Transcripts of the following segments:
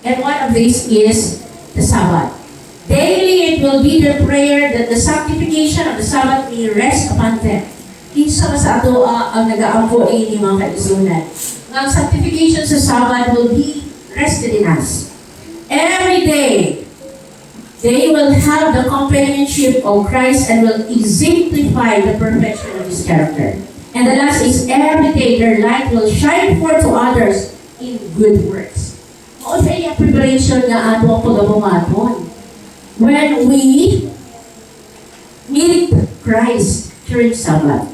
And one of these is the Sabbath. Daily, it will be their prayer that the sanctification of the Sabbath may rest upon them. Kinsa sa ato ang nag-aampo ini mga kaisunan. Ang sanctification sa Sabbath will be rested in us. Every day, they will have the companionship of Christ and will exemplify the perfection of His character. And the last is, every day their light will shine forth to others in good works. O sa iyang preparation nga ato ang pag-abumaton. When we meet Christ during Sabbath.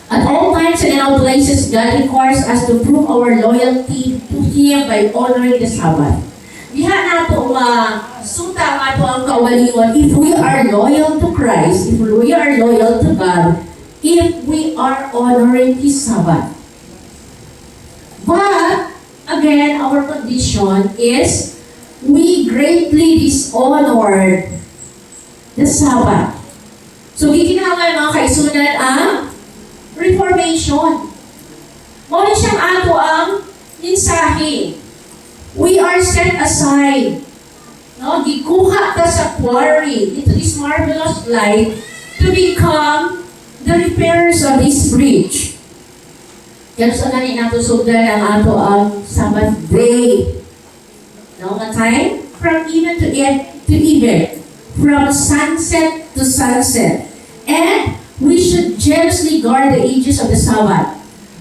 At all times and in all places, God requires us to prove our loyalty to Him by honoring the Sabbath. Diha na ito suta nga ito ang kawalingon. If we are loyal to Christ, if we are loyal to God, if we are honoring His Sabbath. But, again, our condition is we greatly dishonored the Sabbath. So, gikinahanglan mga kaisunan ang Reformation. Muna siyang ato ang mensahe. We are set aside. No? Gikuha ka sa quarry into this marvelous light to become the repairers of this bridge. Kaya sa ganin nato sugdan ang ato ang Sabbath day. No? Nga time? From even to even. From sunset to sunset. And we should jealously guard the ages of the Sabbath.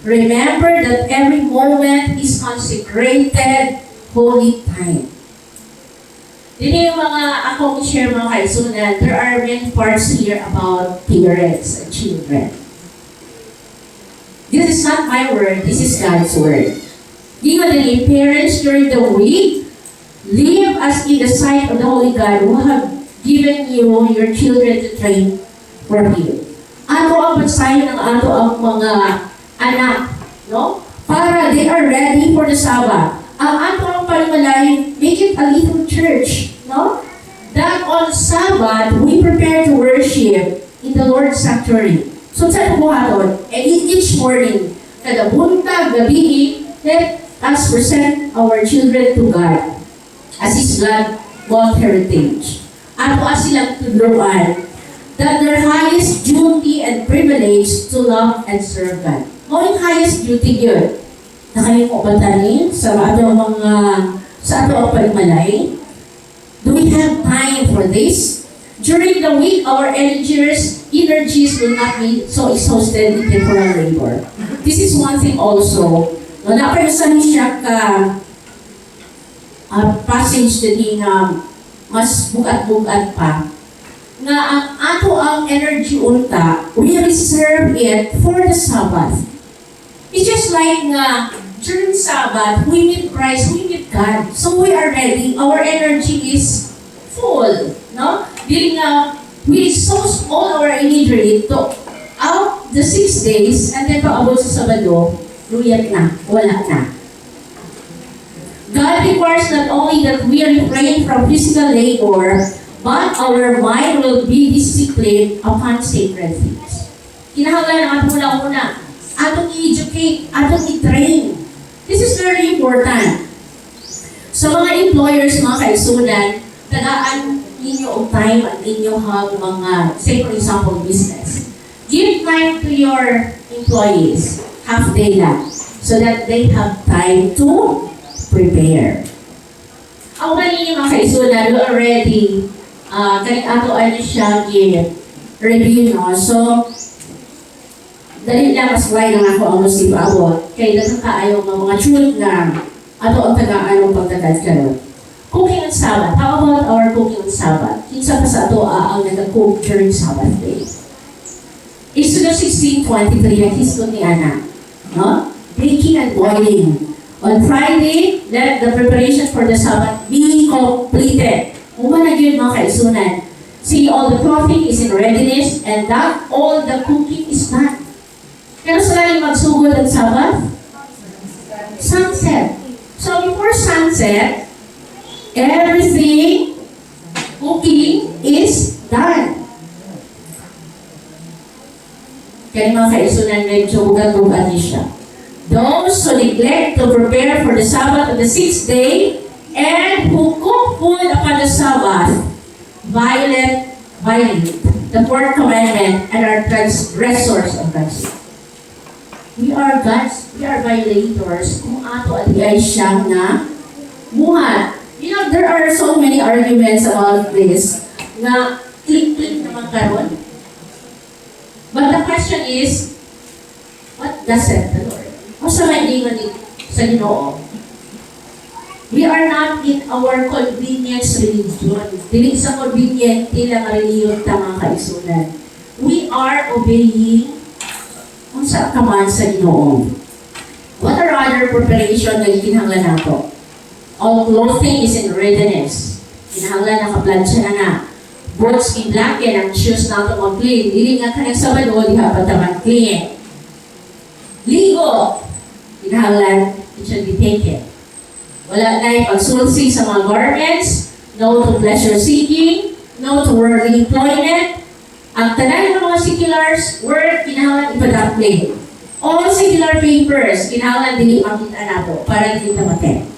Remember that every moment is consecrated holy time. Dili yung mga akong share mga kaisunan, there are many parts here about parents and children. This is not my word, this is God's word. Given the parents during the week, live as in the sight of the Holy God who have given you your children to train for Him. Ano ang pagsayo ng ato ang mga anak, no? Para they are ready for the Sabbath. Ang ato ang palimalahin, make it a little church, no? That on Sabbath, we prepare to worship in the Lord's sanctuary. So, saan po haton? And each morning, kada buntag, gabi, let us present our children to God as His God heritage. Ato as silang tudloan that their highest duty and privilege to love and serve God. Ang highest duty yun. Na kayo mo batanin sa ato ang pagmalay. Do we have time for this? During the week, our energies will not be so exhausted in temporal labor. This is one thing also. Wala pa sa siya ka passage din mas bugat-bugat pa nga ang ato ang energy unta, we reserve it for the Sabbath. It's just like nga, during Sabbath, we meet Christ, we meet God. So we are ready, our energy is full, no? Dili nga, we exhaust all our energy to out the 6 days, and then paabot sa Sabado, luyat na, wala na. God requires not only that we refrain from physical labor, but our mind will be disciplined upon sacred things. Kinahanglan ang ato una-una. Atong i-educate, atong i-train. This is very important. Sa mga employers, mga kaisunan, tagaan ninyo ang time at ninyo have mga, say for example, business. Give time to your employees, half day lang, so that they have time to prepare. Ako kanina mga kaisunan, we already kahit ato ay siya i-review, no? So, dali lang mas why lang ako ang musip abot. Kaya nakakaayaw ng mga truth na ato ang tagaan ng pagtagad karon. Cooking on Sabbath. How about our cooking on Sabbath? Kinsa pa sa ato ang nag-cook during Sabbath day? Exodus 16:23 ang history ni Ana. No? Baking and boiling. On Friday, let the preparation for the Sabbath be completed. Umana yun mga kaisunan. See, all the clothing is in readiness and that all the cooking is done. Pero sila yung magsugod ang Sabbath? Sunset. So before sunset, everything cooking is done. Kaya mga kaisunan, medyo bugat-bugat niya siya. Those who neglect to prepare for the Sabbath of the 6th day, the Sabbath violate the fourth commandment and are transgressors of God's law. We are violators kung ato at ay siyang na muhat. You know, there are so many arguments about this na click-click naman karon. But the question is, what does it the Lord? O sa may ingon sa Ginoo? We are not in our convenience religion. Dili sa convenient lang religion ta mga kaigsunan. We are obeying kung sa command sa Ginoo. What are other preparation na kinahanglan nato? All clothing is in readiness. Kinahanglan nakaplansya na. Boots in blanket ang shoes nato mag-clean. Dili nga kanang Sabado diha pa ta mag-clean. Ligo. Kinahanglan it should be taken. Wala na pagsulsi sa mga garments, no to pleasure seeking, no to worldly employment. Ang tanan ng mga seculars, work, kinahanglan ipadapling. All secular papers, kinahanglan dili makita nato para hindi ta maten.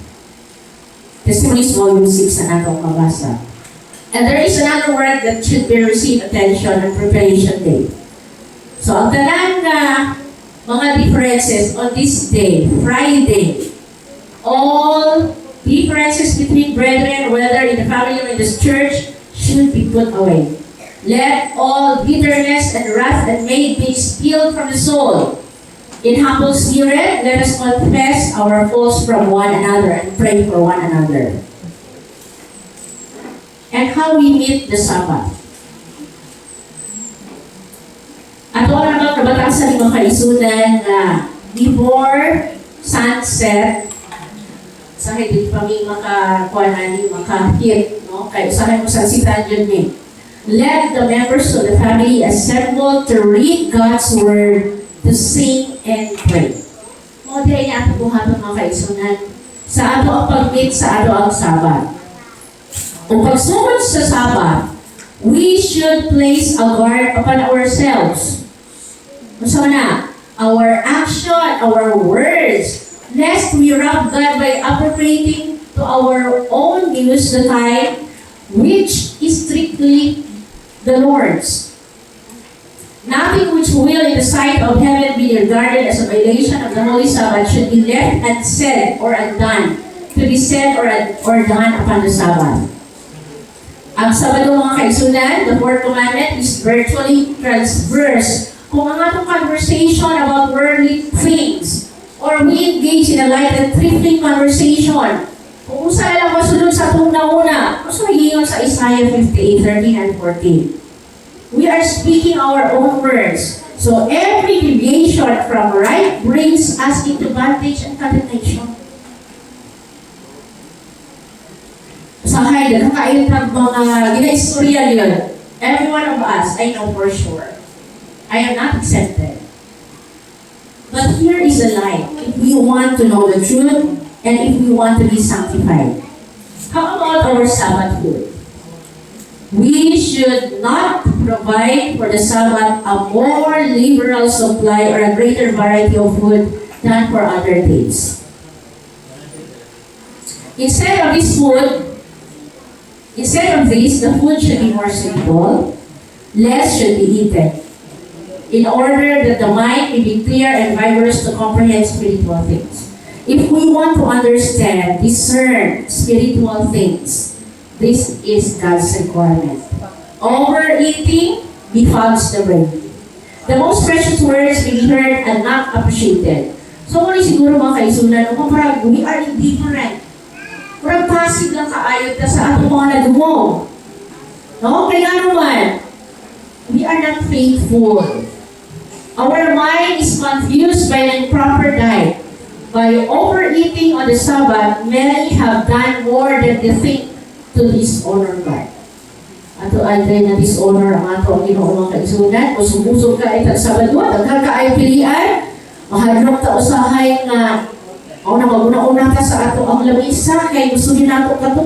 Testimonies Volume 6 na natong mabasa. And there is another word that should be received attention on Preparation Day. So ang tanan na mga differences on this day, Friday, all differences between brethren, whether in the family or in the church, should be put away. Let all bitterness and wrath and hate be expelled from the soul. In humble spirit, let us confess our faults from one another and pray for one another. And how we meet the Sabbath. Ato naman nabatasan ng mga kaisunan na before sunset, sa hindi pa may makahit, no? Kaya usahay mo sa sitan yun eh. Let the members of the family assemble to read God's Word, to sing and pray. Mo di ay ato buhaton mga kaisunan. Sa ato ang pag-meet sa ato ang Sabbath. Kung pagsugod sa Sabbath, we should place a guard upon ourselves. So na, our action, our words, lest we rob God by appropriating to our own use the time, which is strictly the Lord's. Nothing which will in the sight of heaven be regarded as a violation of the Holy Sabbath should be left unsaid or undone, to be said or done upon the Sabbath. Ang Sabado mga kaisunan, the fourth commandment is virtually transverse. Kung ang atong conversation about worldly things, or we engage in a light and thrifting conversation, kung saan lang masunod sa itong nauna, mas magiging sa Isaiah 58:13 and 14. We are speaking our own words. So every deviation from right brings us into bondage and condemnation. Sahay, nakakain ng mga gina-istorya yun. Every one of us, I know for sure. I am not accepted. But here is a light. If we want to know the truth, and if we want to be sanctified. How about our Sabbath food? We should not provide for the Sabbath a more liberal supply or a greater variety of food than for other days. Instead of this, the food should be more simple, less should be eaten, in order that the mind may be clear and vigorous to comprehend spiritual things. If we want to understand, discern spiritual things, this is God's requirement. Overeating befogs the brain. The most precious words may be heard and not appreciated. So, muli siguro mga kaisunan, parang we are indifferent. Parang passive lang kaayod na sa atong mga nadumo. No? Kaya naman, we are not faithful. Our mind is confused by an improper diet. By overeating on the Sabbath, many have done more than they think to dishonor God. Ato ay na dishonor ang ato ang Ginoo mga kaisunan. Kung sumusog ka itag Sabado, nagkakaay pilihan, mahadrok ta usahay nga o na maguna-una ka sa ato ang lamisa, kay gusto din nato kato.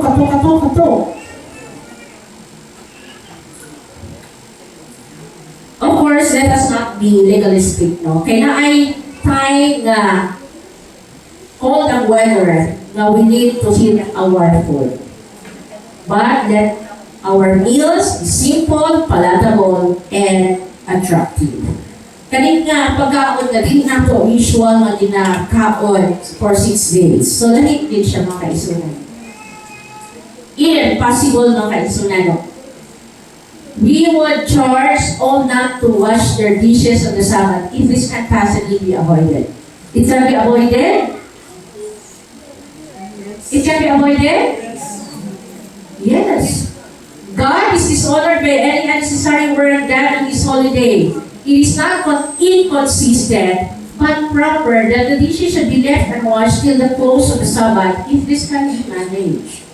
Of course, let us not be legalistic, no? Kaya na ay time nga cold ang weather na we need to heat our food. But let our meals be simple, palatable, and attractive. Kanina nga, pagkaon na din na to, usual nga ginakaon for 6 days. So, lahit din siya mga kaisunan. Possible mga kaisunan, no? We would charge all not to wash their dishes on the Sabbath if this can possibly be avoided. It can be avoided? It can be avoided? Yes. God is dishonored by any unnecessary work done on His holiday. It is not inconsistent, but proper that the dishes should be left unwashed till the close of the Sabbath if this can be managed.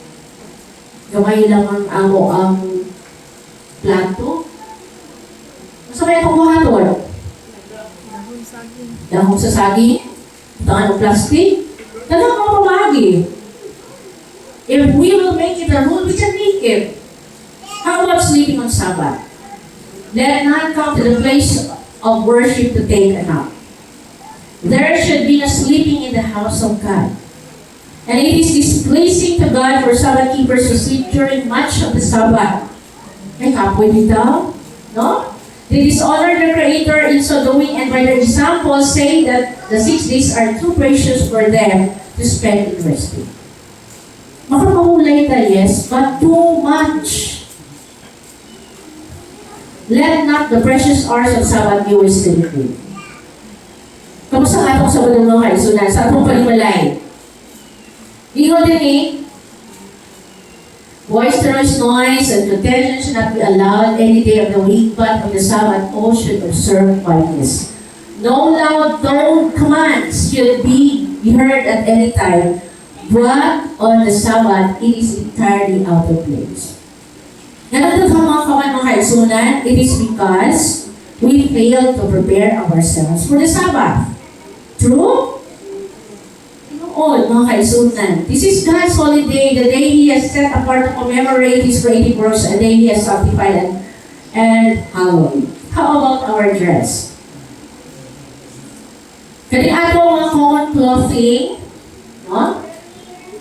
Gamay lang ang amo ang plato. Masabay akong buhaton. Dahon sa saging. Tangan o plastic. Dalang mga pamagi. If we will make it a rule, we can make it. How about sleeping on Sabbath? Let not come to the place of worship to take a nap. There should be no sleeping in the house of God. And it is displeasing to God for Sabbath keepers to sleep during much of the Sabbath. May kapoy dito, no? They dishonor the Creator in so doing, and by their example say that the 6 days are too precious for them to spend in resting. Makapahulay tayo, yes, but too much. Let not the precious hours of Sabbath be wasted. Kamusta nga itong Sabado mga kaisunan? Sa atong palimalay? Ingo din eh, boisterous noise and contention should not be allowed any day of the week, but on the Sabbath all should observe quietness. No loud tone commands should be heard at any time, but on the Sabbath it is entirely out of place. Ganito sa mga mga kaisunan, it is because we fail to prepare ourselves for the Sabbath. True? All mga kaisunan. This is God's holiday, the day He has set apart to commemorate His creative works, a day He has sanctified and hallowed. How about our dress? Kani ato mga common clothing, no?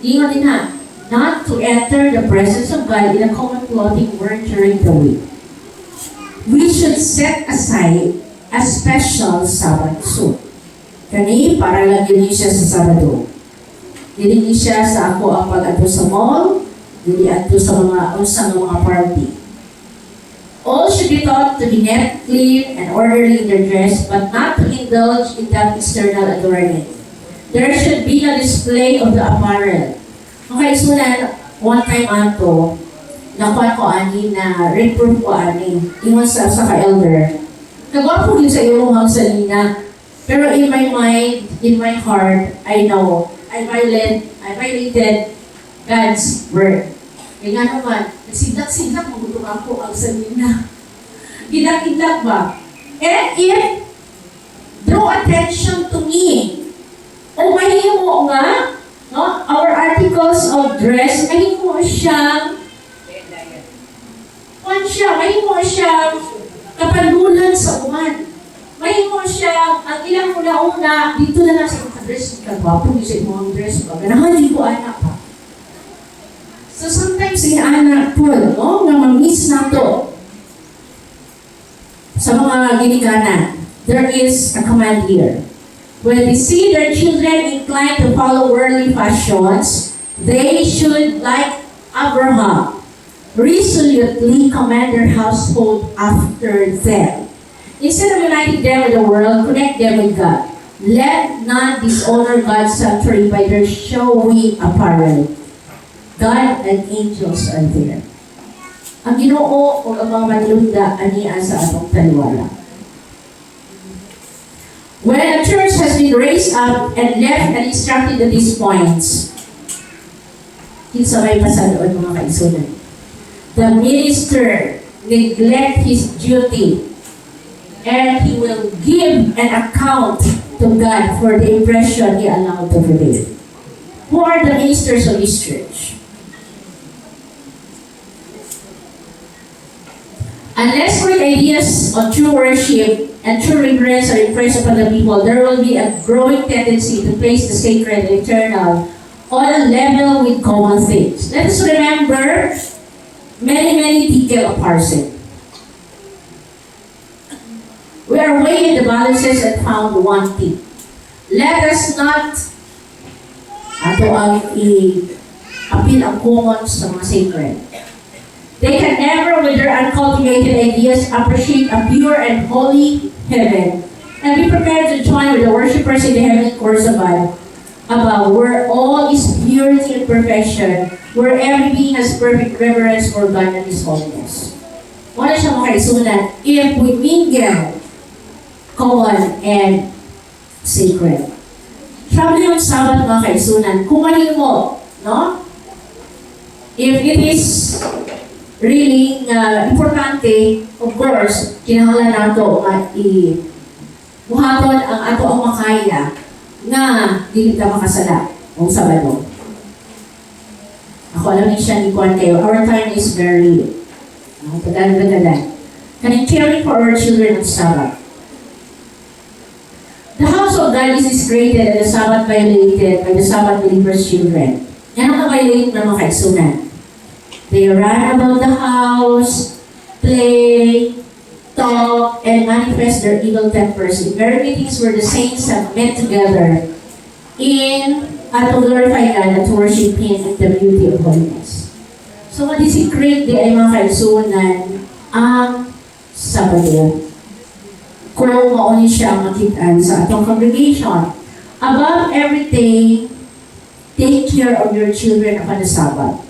Ingon din ha, not to enter the presence of God in a common clothing worn during the week. We should set aside a special Sabbath suit. Kani para lagyan niyo siya sa Sabado. Dili siya sa ako ang pag-ato sa mall, dili ato sa mga usang mga party. All should be taught to be net, clean, and orderly in their dress, but not to indulge in that external adornment. There should be a display of the apparel. Okay, so na one time ato, nakuha ko ani na reproof ko ani, ingon sa ka-elder. Nagwapo din sa iyo ang salina, pero in my mind, in my heart, I know, I violated God's word. Kaya nga naman, nagsindak-sindak, magutom ako ang salina. Gidak-gidak ba? And if draw attention to me, o mahimo nga, no, our articles of dress, mahimo siyang, mahimo siyang kapalulan sa uman. Mahimo siya, ang ilang una-una, dito na lang sa dress, kagwapo, isa yung dress ba? Ganahan, di ko anak pa. So sometimes, anak po, no, na ma-miss na to. Sa mga ginikanan, there is a command here. When they see their children inclined to follow worldly fashions, they should, like Abraham, resolutely command their household after them. Instead of uniting them with the world, connect them with God. Let none dishonor God's sanctuary by their showy apparel. God and angels are there. Ang Ginoo o ang mga manlunda aniya sa atong taliwala. When a church has been raised up and left and instructed at these points, kinsa may pasadoon mga kaisunan. The minister neglect his duty, and he will give an account to God for the impression he allowed to prevail. Who are the ministers of this church? Unless great ideas on true worship and true reverence are impressed upon the people, there will be a growing tendency to place the sacred and eternal on a level with common things. Let us remember many detail of parsing. We are weighing the balances and found one thing. Let us not ato ang i-appeal ang common sa mga sacred. They can never, with their uncultivated ideas, appreciate a pure and holy heaven and be prepared to join with the worshippers in the heavenly courts above, where all is purity and perfection, where every being has perfect reverence for God and His holiness. Wala siya mga kaisunan, if we mingle common and sacred. Travel yung Sabbath mga kaisunan, kumahin mo, no? If it is really importante, of course, kinahanglan nato buhaton ang ato ang makaya nga dili ka makasala o Sabado. Ako alam ni siya ni Juan kayo, our time is very tagal. Kaning caring for our children of Sabbath. The house of God is discreated and the Sabbath violated by the Sabbath believers' children. Yan ang violate ng mga kaisunan. They run about the house, play, talk, and manifest their evil tempers in very meetings where the saints have met together to glorify God and to worship Him in the beauty of holiness. So, ma-desecrate di ay mga kaisunan ang Sabado. Kung mauni siya ang makitaan sa atong congregation. Above everything, take care of your children upon the Sabbath.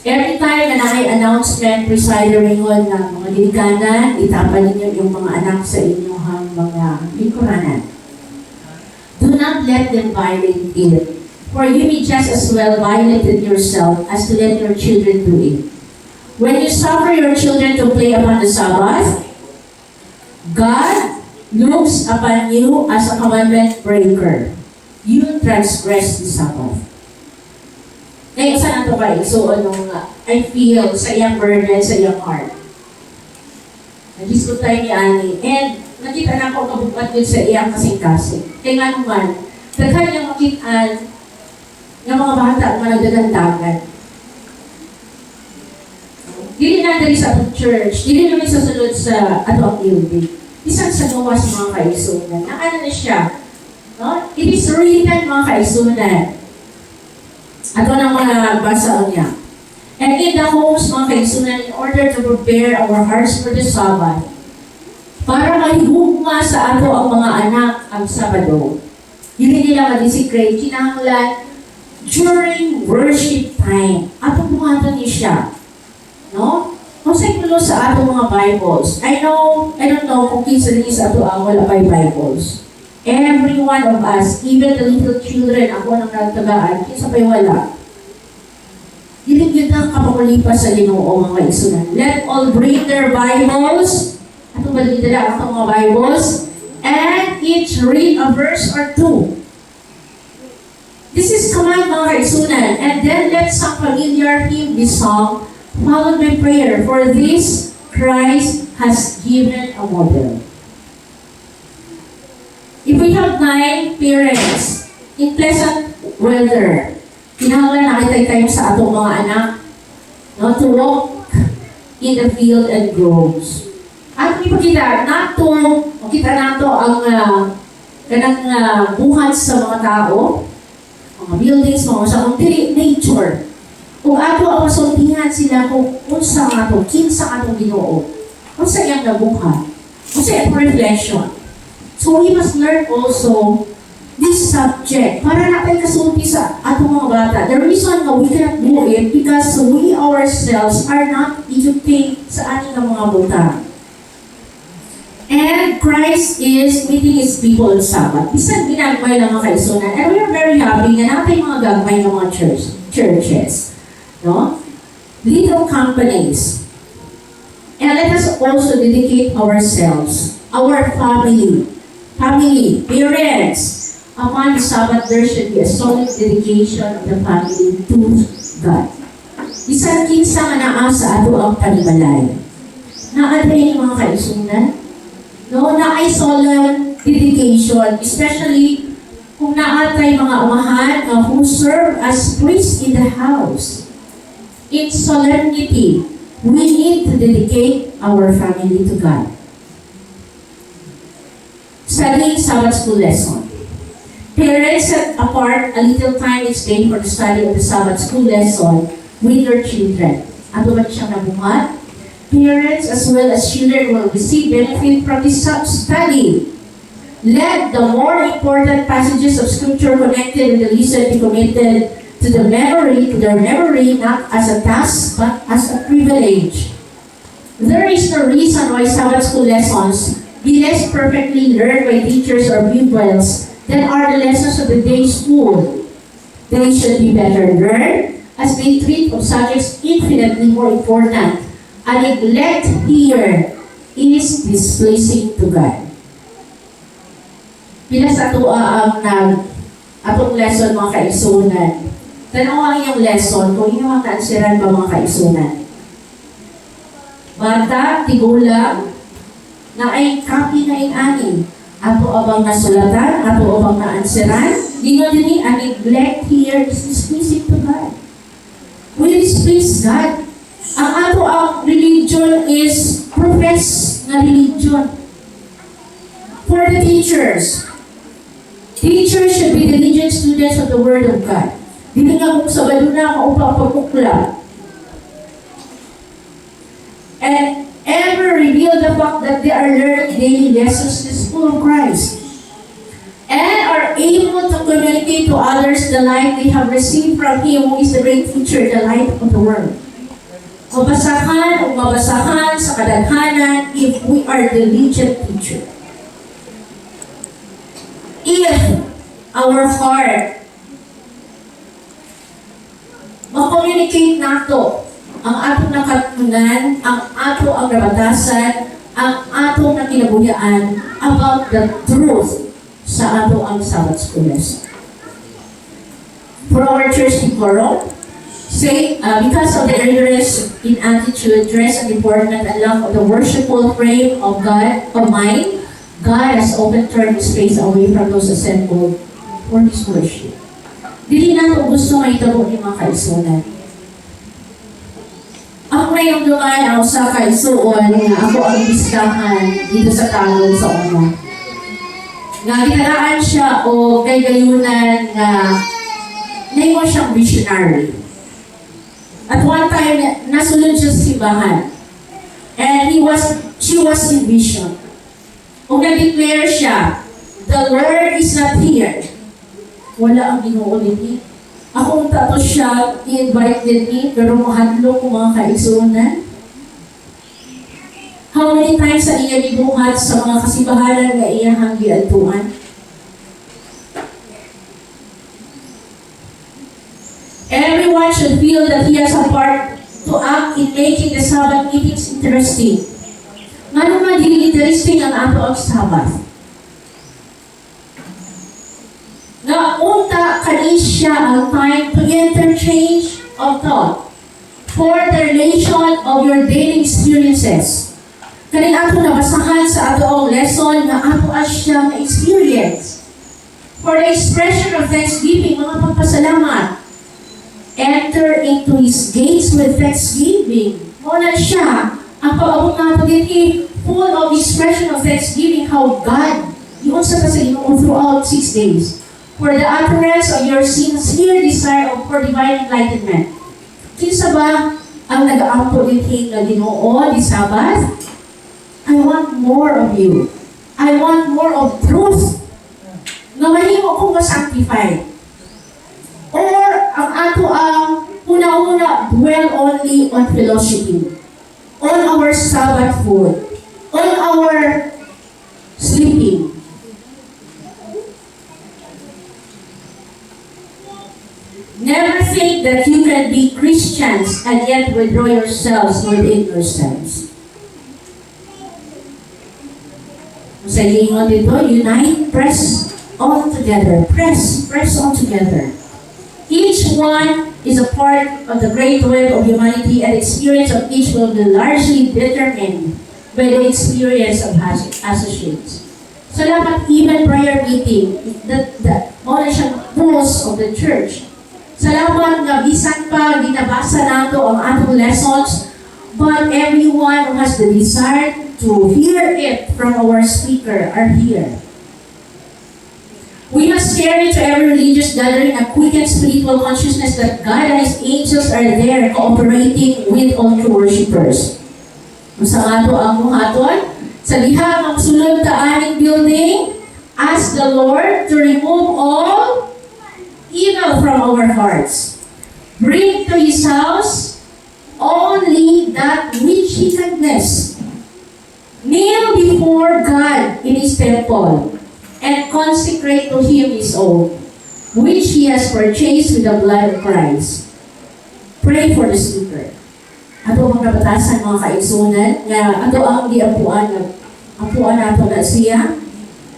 Every time na announcement, presider ringon ng mga ginikanan, itapan ninyo yung mga anak sa inyong mga lingkuranan. Do not let them violate it, for you may just as well violate it yourself as to let your children do it. When you suffer your children to play upon the Sabbath, God looks upon you as a commandment breaker. You transgress the Sabbath. Ngayon, saan ito kayo? So, I feel sa iyang burden, sa iyang heart. Nag-discuss tayo ni Annie. And nakita na ako kabukat yun sa iyang kasing-kasing. Kaya nga naman, daghan niyang makitaan ng mga bata at managdagandagan. Dili na dali sa atong church, dili naman sa sunod sa atong building. Isang sa gawas mga kaisunan. Na ano na siya? No? It is written mga kaisunan. Ato ng mga basa niya. And in the homes mga kaisunan, in order to prepare our hearts for the Sabbath, para mahigugma sa ato ang mga anak ang Sabado, hindi nila ma-desecrate, kinahanglan during worship time. Ato buhatan niya siya. No? Kung sa ikulo sa ato mga Bibles, I don't know kung kinsa rin sa ato ang wala by Bibles. Every one of us, even the little children, ako nang nagtagaan, kinsa pa'y wala. Dilig yun ang kapakulipas sa Ginoo mga kaisunan. Let all bring their Bibles, atong balidala ang mga Bibles, and each read a verse or two. This is command mga kaisunan, and then let some familiar hymn be sung, followed by prayer, for this Christ has given a model. If we have 9 parents in pleasant weather, kinahanglan nakitay tayo sa atong mga anak, no, to walk in the field and groves. At ipakita makita nato ang buhat sa mga tao, mga buildings, mga sa nature. Kung ato ang masultihan sila kung unsa ato, kinsa atong Ginoo, unsa iyang nabuhat, unsa iyang reflection. So we must learn also this subject para natin kasulti sa atong mga bata. The reason why we cannot do it because we ourselves are not educated sa ating mga buta. And Christ is meeting His people on Sabbath. Bisan ginagmay ng mga kaisunan. And we are very happy na natin mga gagmay ng mga churches. No? Little companies. And let us also dedicate ourselves, our family, parents. Upon the Sabbath, there should be a solid dedication of the family to God. Isang kinsa nga naa sa ato ang panimalay. Naatay mga kaisunan. No, naay solemn dedication, especially kung naatay mga amahan who serve as priests in the house. In solemnity, we need to dedicate our family to God. Studying Sabbath school lesson. Parents set apart a little time each day for the study of the Sabbath school lesson with their children. Ato ba siyang nabuhat? Parents as well as children will receive benefit from this study. Let the more important passages of Scripture connected with the lesson be committed to their memory, not as a task, but as a privilege. There is no reason why Sabbath school lessons be less perfectly learned by teachers or pupils than are the lessons of the day school. They should be better learned as they treat of subjects infinitely more important. A neglect here is displeasing to God. Pila sa ang atong lesson mga kaigsunan. Tanaw ang iyong lesson kung inyong ang kaansiran ba mga kaigsunan. Bata, tigulang, na ay copy na inani. Ato abang nasulatan, ato abang naansiran. Dino din a neglect here is displeasing to God. We displease God. Ang ato ang religion is profess na religion. For the teachers, teachers should be diligent students of the Word of God. Dili nga kung sabado na maupang pagkukla. And ever reveal the fact that they are learning daily lessons in the school of Christ. And are able to communicate to others the light they have received from Him who is the great teacher, the light of the world. Mabasahan o mabasahan sa kadaghanan if we are diligent teacher. If our heart ma-communicate nato ang atong nakatunan, ang ato ang nabatasan, ang atong nakinabuhian about the truth sa ato ang Sabbath school lesson. For our church in Coro, say, because of the ignorance in attitude, dress, and deportment, and lack of the worshipful frame of God, of mind, God has often turned His face away from those assembled for His worship. Dili na ito gusto maitabo ni mga kaisunan. Ako na yung dumaan ang sa kaisuon na ako ang biskahan dito sa Tagol sa una. Nga ginaraan siya o kay gayunan nga naingon siyang visionary. At one time, nasunod siya sa simbahan. And she was in vision. Kung na-declare siya, the Lord is not here. Wala ang Ginoo ni. Ako tapos siya, i-invite din ni, pero mahadlo ko mga kaigsunan. How many times sa iya gibuhat sa mga kasibahanan nga iyang giadtuan? Everyone should feel that he has a part to act in making the Sabbath meetings interesting. Nga naman din interesting ang ato ang Sabbath. Nga unta kanisya ang time to interchange of thought for the relation of your daily experiences. Kanin ato nabasahan sa ato ang lesson nga ato asya na experience. For the expression of thanksgiving, mga pagpasalamat. Enter into His gates with thanksgiving. Muna siya, ang pag-abot nato din full of expression of thanksgiving how God, yun sa Ginoo throughout 6 days. For the utterance of your sincere desire for divine enlightenment. Kinsa ba ang nag-aampo din nga Ginoo di Sabbath? I want more of you. I want more of truth. Nga mahimo kong ma-sanctify. Or ang ato ang una-una dwell only on fellowshipping, on our Sabbath food, on our sleeping. Never think that you can be Christians and yet withdraw yourselves within yourselves. Sa ingon dito, unite, press on together. Press on together. Each one is a part of the great web of humanity, and the experience of each will be largely determined by the experience of associates. So dapat even prayer meeting, all siyang rules of the church. Salamat nga bisan pa ginabasa nato ang atong lessons, but everyone who has the desire to hear it from our speaker are here. We must carry to every religious gathering a quickened spiritual consciousness that God and His angels are there cooperating with all true worshippers. Sa ato ang muhaton, sa diha ang sulod ta aming building, ask the Lord to remove all evil from our hearts. Bring to His house only that which He can bless. Kneel before God in His temple and consecrate to Him His own, which He has purchased with the blood of Christ. Pray for the speaker. Ato ang nabatasan mga kaigsunan, nga ato ang diapuan nato na siya,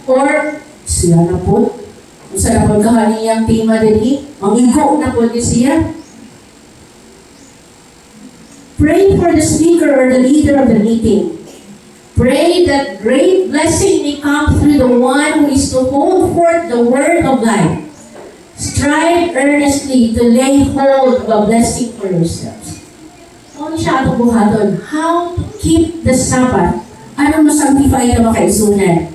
or siya na po. Kung sa napagkahan niyang tima din, mangigo na po din siya. Pray for the speaker or the leader of the meeting. Pray that great blessing may come through the one who is to hold forth the word of life. Strive earnestly to lay hold of a blessing for yourselves. Ano siya atong buhaton? How to keep the Sabbath? Ano masanctify na makaisunan?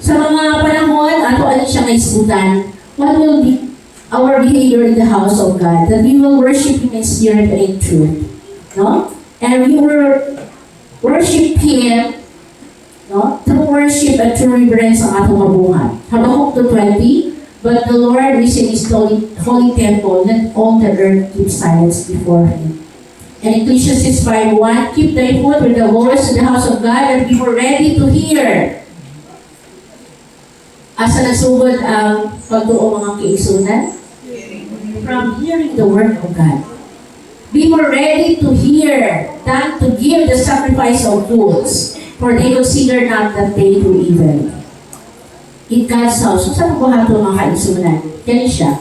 Sa mga panahon, ano siya ngaisutan? What will be our behavior in the house of God? That we will worship Him in spirit and in truth. No? And we will worship Him, no? Through worship and true reverence ang atong mabuhay. Habakkuk 2:20, but the Lord is in His holy temple, let all the earth keep silence before Him. And Ecclesiastes 5:1, keep thy foot with the voice in the house of God and be ready to hear. Asa nasugod ang pagtuo mga kaigsunan? From hearing the word of God. Be more ready to hear than to give the sacrifice of fools, for they consider not that they do evil. In God's house, kung saan po hato mga kaigsunan? Yan siya.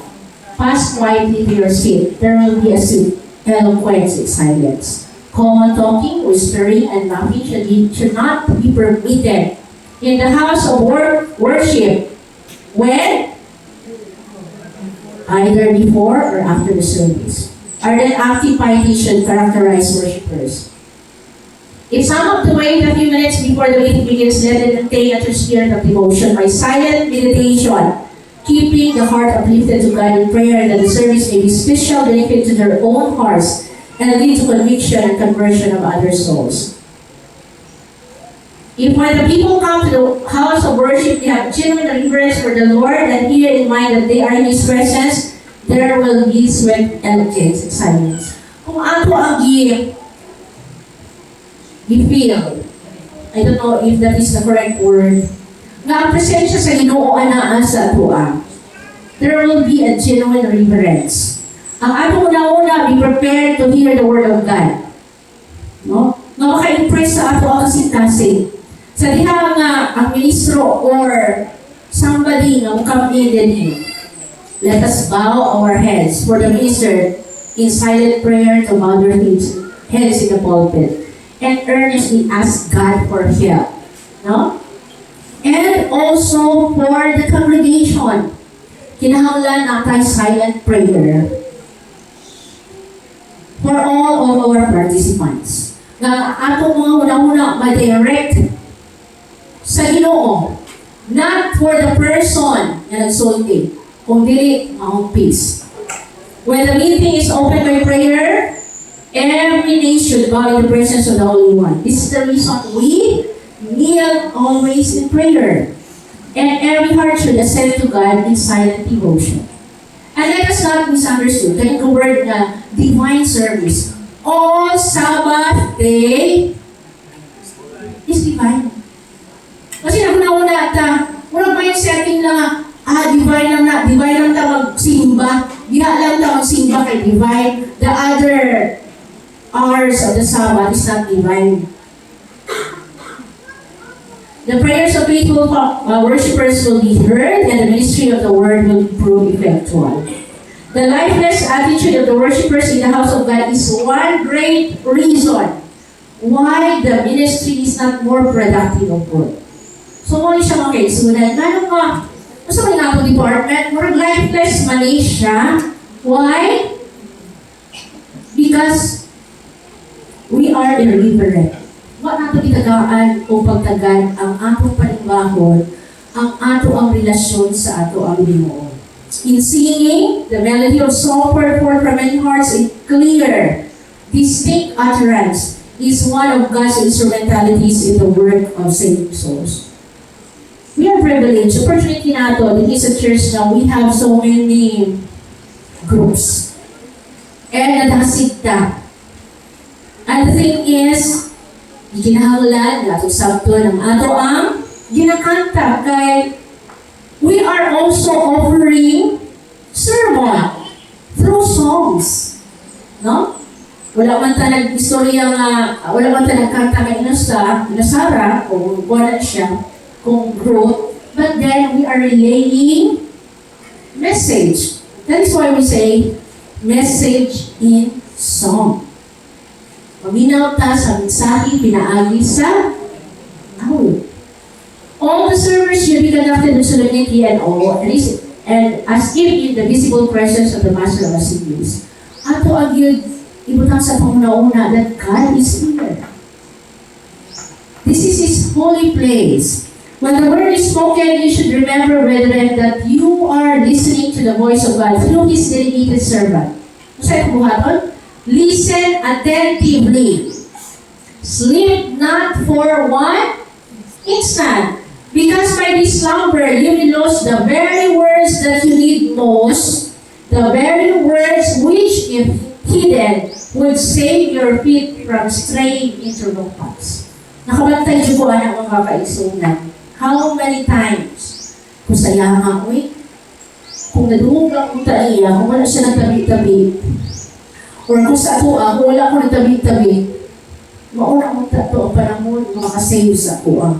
Pass quietly to your seat. There will be a sweet eloquence in silence. Common talking, whispering, and laughing should not be permitted in the house of worship. When? Either before or after the service. Ardent active piety should characterize worshippers. If some of to wait a few minutes before the meeting begins, let it attain a true spirit of devotion by silent meditation, keeping the heart uplifted to God in prayer, that the service may be special benefit to their own hearts and lead to conviction and conversion of other souls. If when the people come to the house of worship, they have genuine reverence for the Lord and bear in mind that they are in His presence, there will be sweat and tears and silence. Kung ato ang i-feel, I don't know if that is the correct word, nga ang presensya sa Ginoo anaa sa ato there will be a genuine reverence. Ang ato una-una, be prepared to hear the word of God. No? Nga maka-impress sa ato ang kasing-kasing. Sa diha nga ang ministro or somebody nga come in din him. Let us bow our heads for the minister in silent prayer to bow their heads in the pulpit and earnestly ask God for help. No? And also for the congregation. Kinahanglan natin silent prayer for all of our participants. Nga ato mga una-una ma-direct sa Ginoo, not for the person na nagsulti, kung dili maong peace. When the meeting is opened by prayer, every knee should bow in the presence of the Holy One. This is the reason we kneel always in prayer. And every heart should ascend to God in silent devotion. And let us not misunderstood. Kaya yung word na divine service. All Sabbath day is divine. Kasi nauna-una murag ba yung setting na divine lang ta magsimba. Diha lang ta magsimba kay divine. The other hours of the Sabbath is not divine. The prayers of faithful worshippers will be heard and the ministry of the word will prove effectual. The lifeless attitude of the worshippers in the house of God is one great reason why the ministry is not more productive of good. So, muna siya mga kaisunan. Ganun nga, sa mga nga department, more lifeless man siya. Why? Because we are irreverent. Wa nato gitagaan o pagtagad ang atong paningahon, ang ato ang relasyon sa ato ang Ginoo. In singing, the melody of song poured forth from many hearts in clear, distinct utterance is one of God's instrumentalities in the work of saving souls. We are privileged. Opportunity nato, din sa church now, we have so many groups. And nadahasigta. And the thing is, ikinahanglan nato sabto ng ato ang ginakanta kay we are also offering sermon through songs. No? Wala man ta nag-istorya nga, wala man ta nagkanta nga inasara, kung wala siya, kung growth, but then we are relaying message. That is why we say, message in song. Paminaw ta sa mensahe, pinaagi sa awit. All the service should be conducted with solemnity and awe, and as if in the visible presence of the Master of Assemblies. Ato ang yun, ibutang sa panguna-una that God is here. This is His holy place. When the word is spoken, you should remember, brethren, that you are listening to the voice of God through His dedicated servant. Masaya po buhaton? Listen attentively. Sleep not for 1 instant. Because by this slumber, you will lose the very words that you need most, the very words which, if hidden, would save your feet from straying into wrong paths. Nakabantay niyo po ang mga kaigsunan. How many times? Kung saya nga, kung nadungog lang kong taiya, kung wala siya nagtabi-tabi, or kung sa atua, kung wala ko nagtabi-tabi, mauna kong tato ang panahon, makasave sa atua.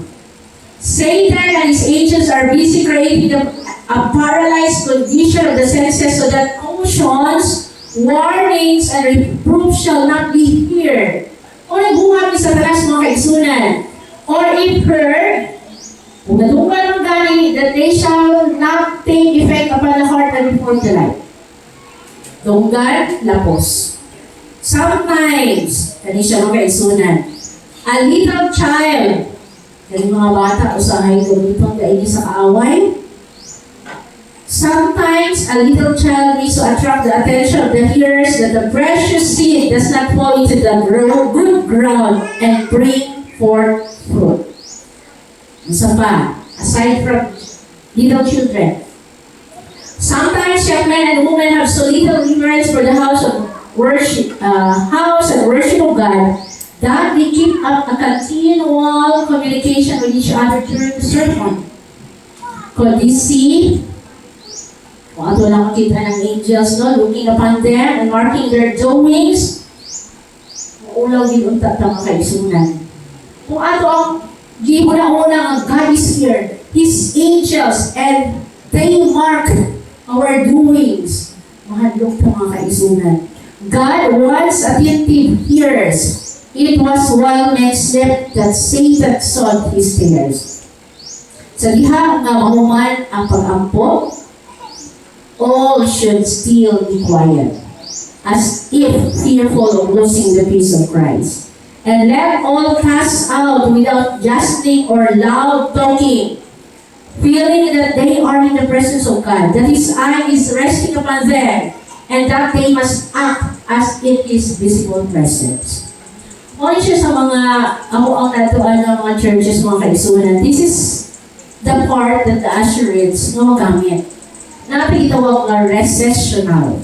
Satan and his angels are busy creating a paralyzed condition of the senses so that cautions, warnings, and reproofs shall not be heard. O nagbuhat ni Satanas mga kaigsunan. Or if heard, kung nadunggan ng gani, that they shall not take effect upon the heart and reform the life. Dunggan, lapos. Sometimes, kani siya mga kaigsunan, a little child, kani mga bata, usahay ko dito, dahil sa kaaway. Sometimes, a little child needs to attract the attention of the hearers that the precious seed does not fall into the good ground and bring forth fruit. Isa pa, aside from little children, sometimes young men and women have so little reverence for the house and worship of God that they keep up a continual communication with each other during the sermon. Could they see? Kung ato lang makita ng angels, no, looking upon them and marking their doings, maulaw din unta ta mga kaigsunan. Kung ato ang gihuna-una ang God is here, His angels, and they mark our doings. Mahadlok ta mga kaigsunan. God wants attentive hearers. It was while men slept that Satan sought his snares. Sa diha nga mahuman ang pag-ampo, all should still be quiet, as if fearful of losing the peace of Christ. And let all cast out without jesting or loud talking, feeling that they are in the presence of God, that His eye is resting upon them, and that they must act as in His visible presence. Muna siya sa mga ang natuan ng mga churches, mga kaigsunan. This is the part that the usherates no magamit. Napitawag na recessional.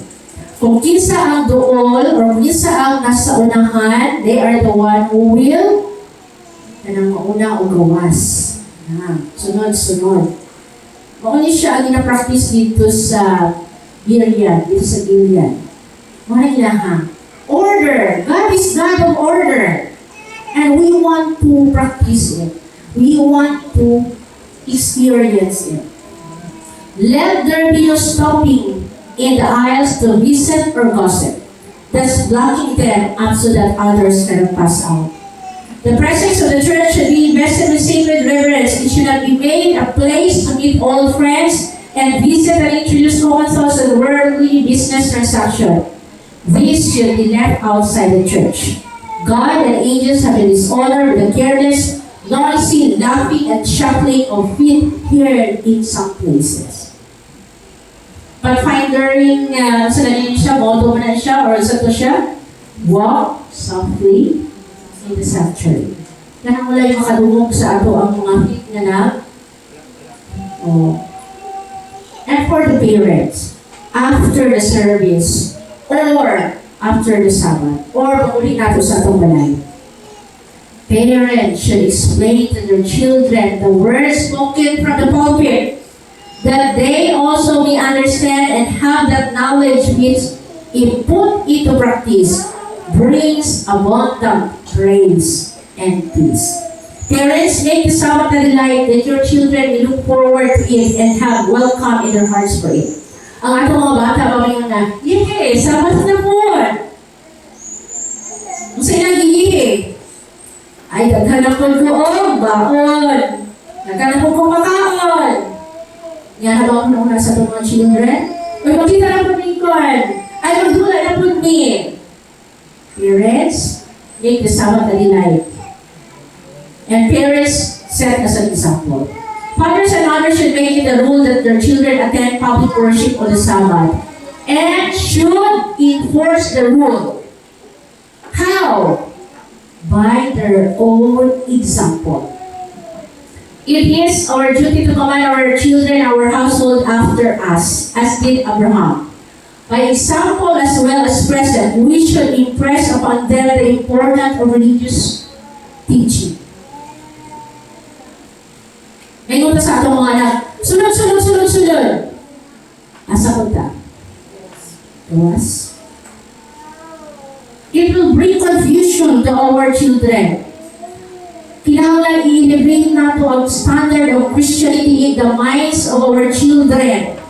Kung kinsa ang dool or kinsa ang nasa unahan, they are the one who will kanang mauna o gawas. Sunod-sunod. Mauni siya ang gina-practice dito sa Gilead, dito sa Gilead. Mga ilaha. Order. God is God of order. And we want to practice it. We want to experience it. Let there be no stopping in the aisles to visit or gossip. That's blocking them up so that others cannot pass out. The presence of the church should be invested with sacred reverence. It should not be made a place to meet old friends and visit and introduce common thoughts and worldly business transaction. This should be left outside the church. God and angels have been dishonored with the careless, noisy, laughing, and shuffling of feet heard in some places. But find during sa ganyan siya, modo man siya, or sa to siya, walk softly in the sanctuary. Kanang wala yung makadungog sa ato ang mga feet nga na. Oh. And for the parents, after the service, or after the Sabbath, or pag-uli nato sa atong balay, parents should explain to their children the words spoken from the pulpit, that they also may understand and have that knowledge which, if put into practice, brings abundant praise and peace. Parents, make the Sabbath a delight that your children will look forward to it and have welcome in their hearts for it. Ang atong mga bata, mamayon na, yay! Sabbath na po! Kung sa'yo nag-iihi, ay, daghanap ko doon, baon. Daghanap ko kumakaon. Yan, habang ako nasa itong mga children, ay, makita na po ni Kon. Ay, magdula na po ni. Parents, make the Sabbath a delight. And parents set as an example. Fathers and mothers should make it a rule that their children attend public worship on the Sabbath and should enforce the rule. How? By their own example. It is our duty to command our children, our household after us, as did Abraham. By example as well as present, we should impress upon them the importance of religious teaching. Ngayon sa atong mga anak, sunod. Asa ko ta? Tuwas. It will bring confusion to our children. Kinahanglan i-elevate nato ang standard of Christianity in the minds of our children.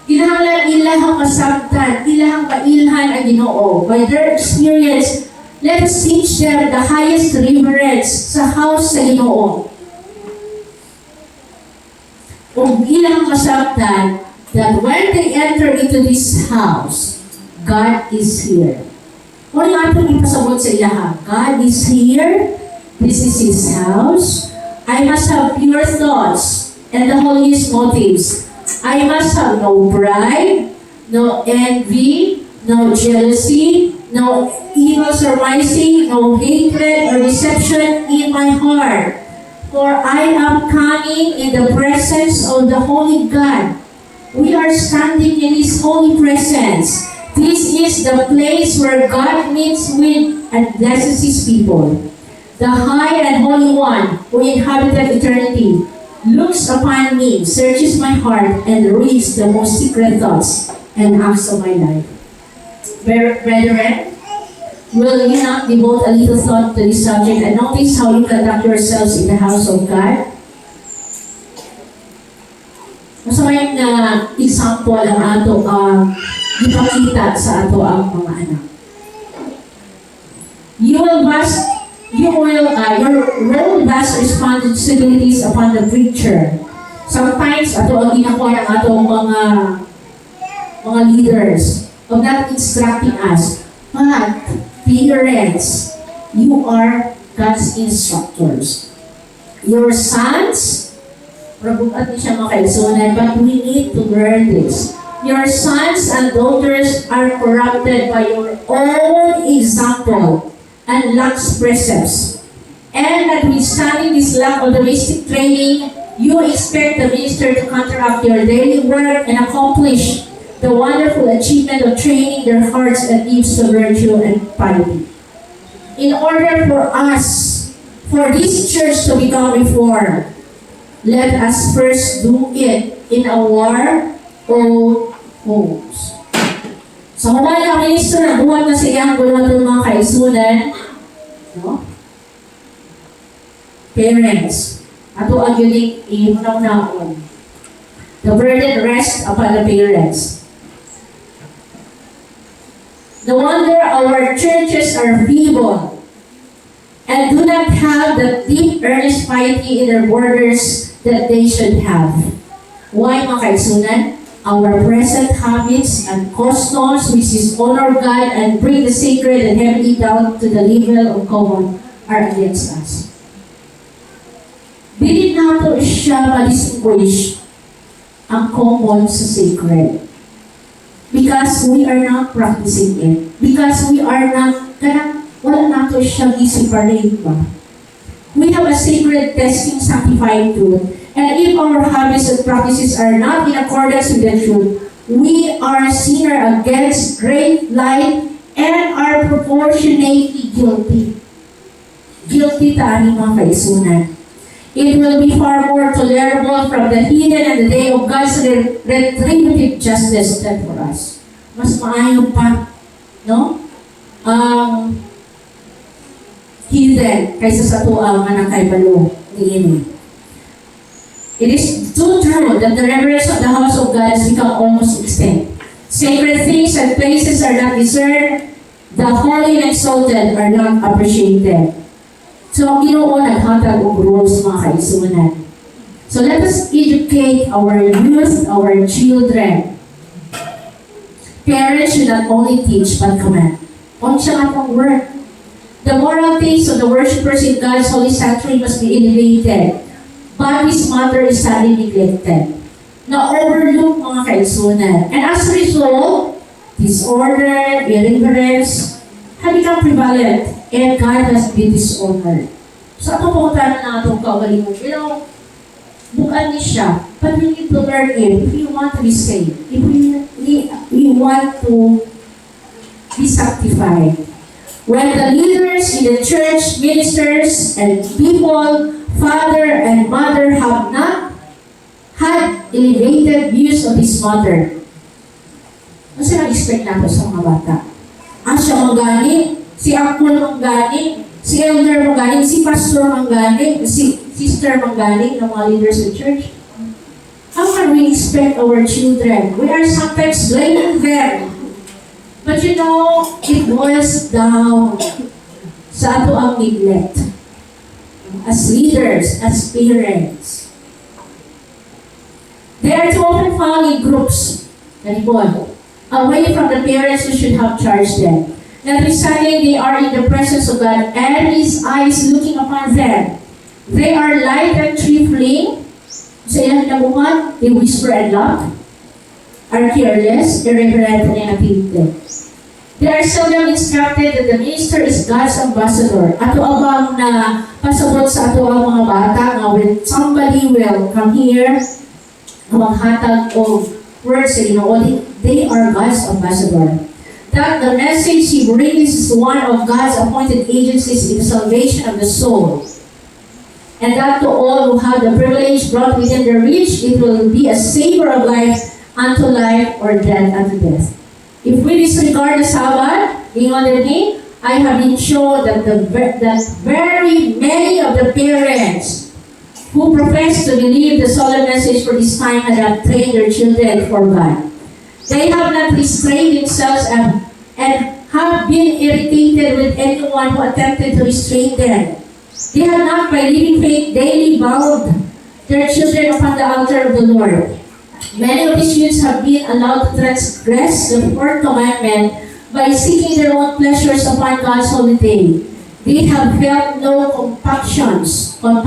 Kinahanglan ilahang masabtan, ilahang mailhan ang Ginoo. By their experience, let us teach them the highest reverence sa house sa Ginoo. Kung ilang masabtan that when they enter into this house, God is here. Kung yung atong ipasabot sa ilaha, God is here, this is His house, I must have pure thoughts and the holiest motives. I must have no pride, no envy, no jealousy, no evil surmising, no hatred or deception in my heart. For I am coming in the presence of the Holy God. We are standing in His holy presence. This is the place where God meets with and blesses His people. The High and Holy One, who inhabited eternity, looks upon me, searches my heart, and reads the most secret thoughts and acts of my life. Brethren, will you not devote a little thought to this subject and notice how you conduct yourselves in the house of God? Masamay na example ang ato ang ipakita sa ato ang mga anak. Your role vast responsibilities upon the preacher. Sometimes ato ang ginakuha ng ato mga leaders of not instructing us, but parents, you are God's instructors. Your sons, prabukat ni siya mga kaigsunan, but we need to learn this. Your sons and daughters are corrupted by your own example and lax precepts. And notwithstanding this lack of the basic training, you expect the minister to counteract your daily work and accomplish the wonderful achievement of training their hearts and lives to virtue and piety. In order for this church to become reformed, let us first do it in our own homes. So kung wala ang minister, buwan na siyang buwan ng mga kaisunan, no? Parents, ato ang yuning imunaw-naon. The burden rests upon the parents. No wonder our churches are feeble and do not have the deep, earnest piety in their borders that they should have. Why, mga kaisunan? our present habits and customs, which is honor God and bring the sacred and heavenly down to the level of common, are against us. Dili nato siya ma-distinguish ang common sa sacred. Because we are not practicing it. Because we are not, wala nato siya i-separate ba. We have a sacred testing sanctifying truth. And if our habits and practices are not in accordance with the truth, we are sinner against great light and are proportionately guilty. Guilty tayo mga kaisunan. It will be far more tolerable from the hidden and the day of God's retributive justice than for us. Mas maayo pa, no? Hidden kaysa sa tuang nga nakaibalo niini. It is too true that the reverence of the house of God has become almost extinct. Sacred things and places are not discerned. The holy and exalted are not appreciated. So, ang Ginoo naghatag og rules mga kaigsunan. So, let us educate our youth, our children. Parents should not only teach but command. On siya atong work. The moral things of the worshippers in God's holy sanctuary must be elevated. But this matter is sadly neglected. Na-overlook mga kaigsunan. And as a result, disorder, irreverence, have become prevalent. And God has been dishonored. So, ito po tayo na itong kaugalingon. Bukan ni siya. But we need to learn it if we want to be saved. If we want to be sanctified. When the leaders in the church, ministers, and people, father and mother have not had elevated views of this matter, ano siya nag-expect natin sa mga bata? Siya manggani, si Akul manggani, si elder manggani, si pastor manggani, si sister manggani ng mga leaders in church. How can we expect our children? We are sometimes blaming them. But you know, it boils down sa ato ang neglect. As leaders, as parents. They are too often found in groups, away from the parents who should have charged them. Notwithstanding, they are in the presence of God and His eyes looking upon them. They are light and trifling. Sa ilang nabuhan, they whisper and laugh, are careless, irreverent, and inattentive. They are seldom instructed that the minister is God's ambassador. Ato abang na pasabot sa ato ang mga bata nga when somebody will come here, maghatag of words sa Ginoo, they are God's ambassador. That the message he brings is one of God's appointed agencies in the salvation of the soul. And that to all who have the privilege brought within their reach, it will be a savor of life unto life or death unto death. If we disregard the Sabbath, I have been shown that that very many of the parents who profess to believe the solemn message for this time had not trained their children for God. They have not restrained themselves and have been irritated with anyone who attempted to restrain them. They have not, by living faith, daily bound their children upon the altar of the Lord. Many of these youths have been allowed to transgress the fourth commandment by seeking their own pleasures upon God's holy day. They have felt no compunctions of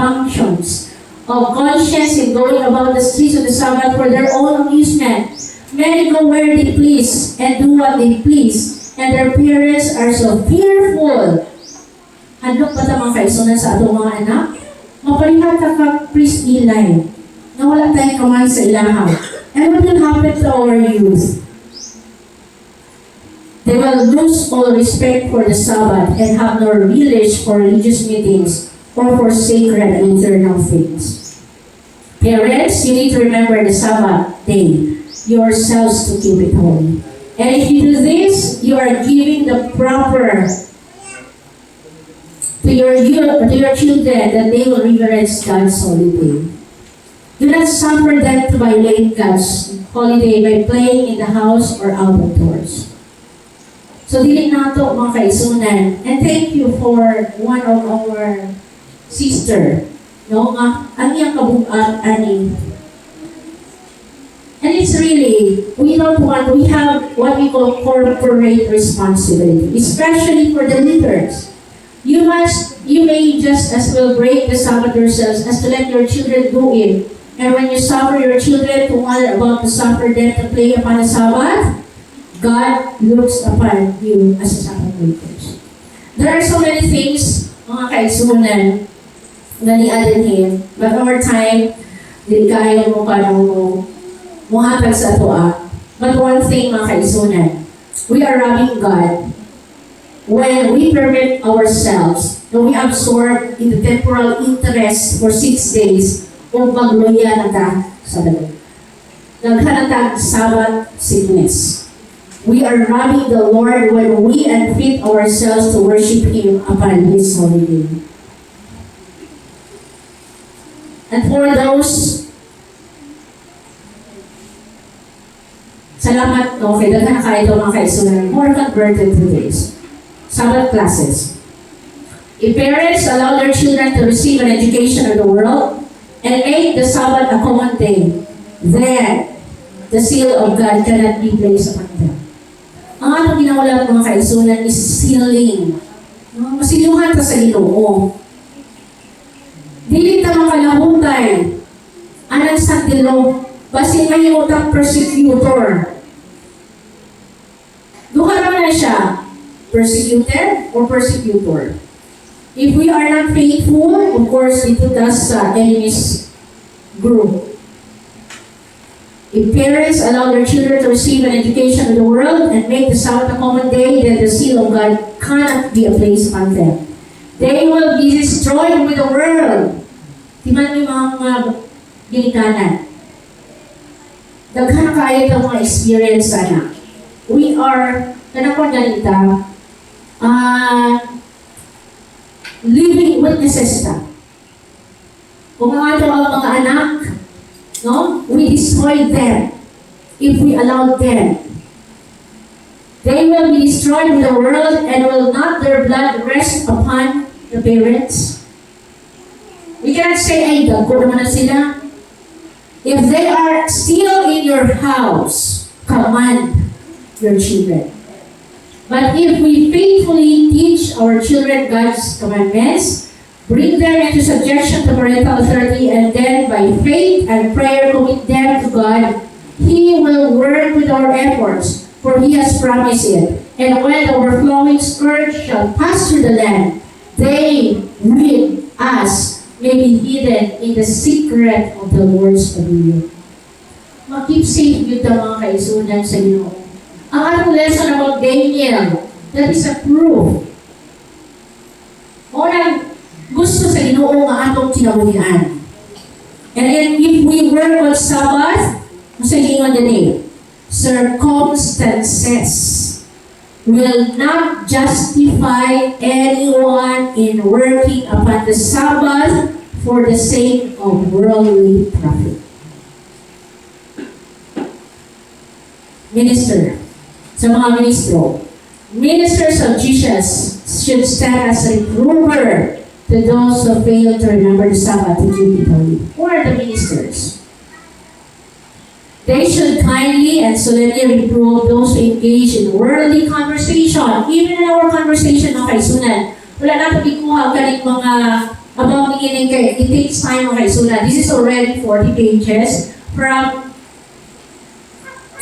conscience in going about the streets of the Sabbath for their own amusement. Many go where they please and do what they please, and their parents are so fearful. Ano pa tamang kaisunan sa atong mga anak? Mapalihan ka kang priest Eli, na wala tayong kamay sa ilahaw. And what will happen to our youth? They will lose all respect for the Sabbath and have no relish for religious meetings or for sacred and eternal things. Parents, you need to remember the Sabbath day yourselves to keep it holy. And if you do this, you are giving the proper to your children that they will reverence God's holy day. Do not suffer them to violate God's holiday by playing in the house or out of doors. So, dili nato mga kaisunan. And thank you for one of our sister. No, nga, ang iyang kabugat, ani. And it's really, we have what we call corporate responsibility, especially for the leaders. You may just as well break the Sabbath yourselves as to let your children do it. And when you suffer your children who are about to suffer them to play upon the Sabbath, God looks upon you as a Sabbath breakers. There are so many things, mga kaigsunan, na niadinhin, but over time, hindi kaya mo pa mo muhatag sa atoa. But one thing, mga kaigsunan, we are robbing God when we permit ourselves na we absorb in the temporal interest for 6 days o magloya na ta sa dalawa. Naghanatag Sabbath sickness. We are robbing the Lord when we unfit ourselves to worship Him upon His holy day. And for those, salamat, okay, daghan na kayo mga kaisunan, more converted to this. Sabbath classes. If parents allow their children to receive an education of the world and make the Sabbath a common day, then the seal of God cannot be placed upon them. Ang atong ginawala mga kaisunan is sealing. Masiluhan ta sa Ginoo. Dili ta makalahutay. Anang sa dilo, basin mahimutang persecutor. Duha naman na siya, persecuted or persecutor. If we are not faithful, of course, it put us sa enemy's group. If parents allow their children to receive an education in the world and make the Sabbath a common day, then the seal of God cannot be placed on them. They will be destroyed with the world. Di man yung mga ginikanan. Daghan kaya itong mga experience sana. We are, kanakon ganita, living witnesses ta. Kung ang ato ang mga anak, no? We destroy them if we allow them. They will be destroyed in the world and will not their blood rest upon the parents. We cannot say, ay, dago naman na sila. If they are still in your house, command your children. But if we faithfully teach our children God's commandments, bring them into subjection to parental authority, and then by faith and prayer commit them to God, He will work with our efforts, for He has promised it. And when the overflowing scourge shall pass through the land, they with us may be hidden in the secret of the Lord's pavilion. Keep safe with the mga kaisunan sa Ginoo. Ang atong lesson about Daniel, that is a proof. Unang gusto sa Ginoo nga atong kinabuhian. And then if we work on Sabbath, sa ingon din circumstances will not justify anyone in working upon the Sabbath for the sake of worldly profit. Minister, sa mga ministro, ministers of Jesus should stand as a reprover to those who fail to remember the Sabbath to keep it holy. Who are the ministers? They should kindly and solemnly reprove those who engage in worldly conversation. Even in our conversation, mga kaisunan, wala na pagkikuha galing mga about beginning kay it takes time, mga kaisunan. This is already 40 pages from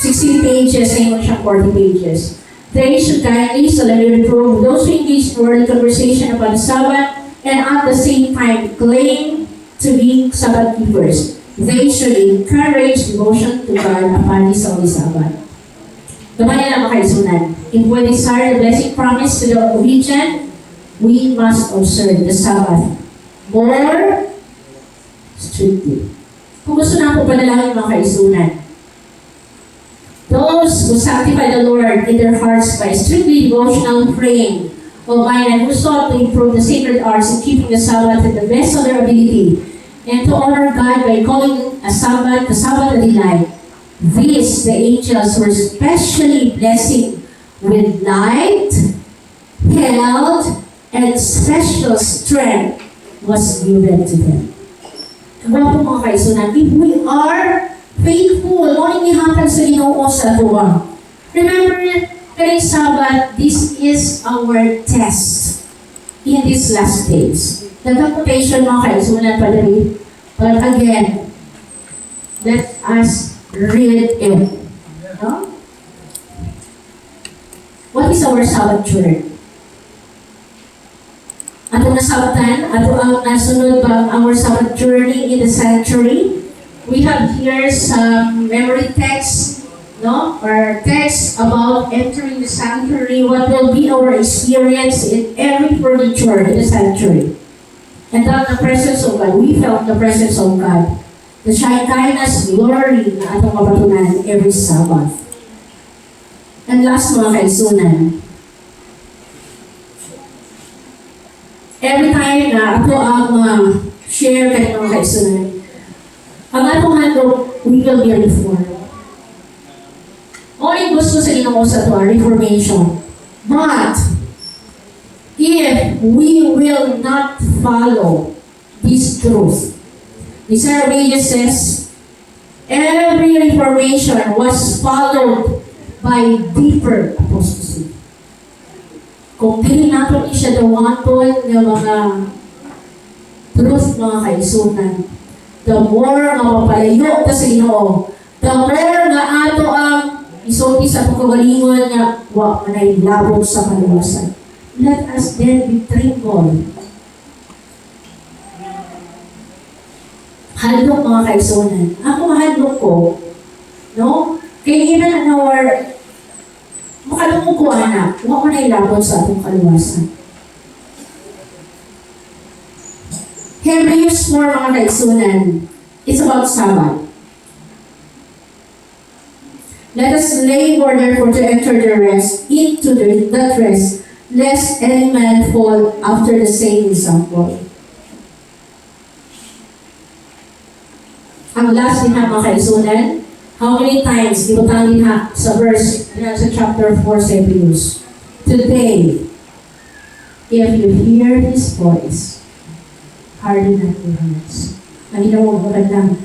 16 pages, ngayon siya 40 pages. They should kindly solemnly reprove those who engage in worldly conversation about the Sabbath and at the same time claim to be Sabbath keepers. They should encourage devotion to God upon His holy Sabbath. Gamay na mga kaisunan. If we desire the blessing promised to the obedient, we must observe the Sabbath more strictly. Kung gusto na po panalangin mga kaisunan, those who sanctify the Lord in their hearts by strictly devotional praying of mind and who sought to improve the sacred arts in keeping the Sabbath to the best of their ability, and to honor God by calling the Sabbath a delight. These, the angels, were specially blessing with light, health, and special strength was given to them. Kaya po mga kaisunan, if we are faithful. Mo ni happen sa Ginoo sa tuwa. Remember, kay Sabbath, this is our test in these last days. Nagka-quotation mga kaisunan pa rin. But again, let us read it. No? What is our Sabbath journey? Ato nasabatan, ato ang nasunod ba our Sabbath journey in the sanctuary? We have here some memory text, no? Or text about entering the sanctuary, what will be our experience in every furniture in the sanctuary. And that the presence of God, we felt the presence of God. The Shekinah's glory na atong mapatunan every Sabbath. And last mga kaisunan, every time na ato ang share kay mga kaisunan, ang atong handog, we will be reformed. Only gusto sa Ginoo sa ito, reformation. But, if we will not follow this truth, Desire Reyes says, every reformation was followed by deeper apostasy. Kung dili natin siya dawaton ng mga truth mga kaisunan, the more nga mapalayo ta sa Ginoo, the more nga ato ang isulti sa pagkagalingon nga wa manay labog sa kaluwasan. Let us then be tremble. Hadlok mga kaisunan. Ako mahadlok ko, no? Kaya even in our makalungkot ko anak, wa manay labog sa atong kaluwasan. Hebrews 4 mga kaisunan, it's about Sabbath. Let us labor therefore to enter the rest, into that rest, lest any man fall after the same example. Ang last din ha mga kaisunan, how many times, ibutang din ha sa verse, sa chapter 4 sa Hebrews. Today, if you hear His voice, harden not your hearts. Ang ginawang magandang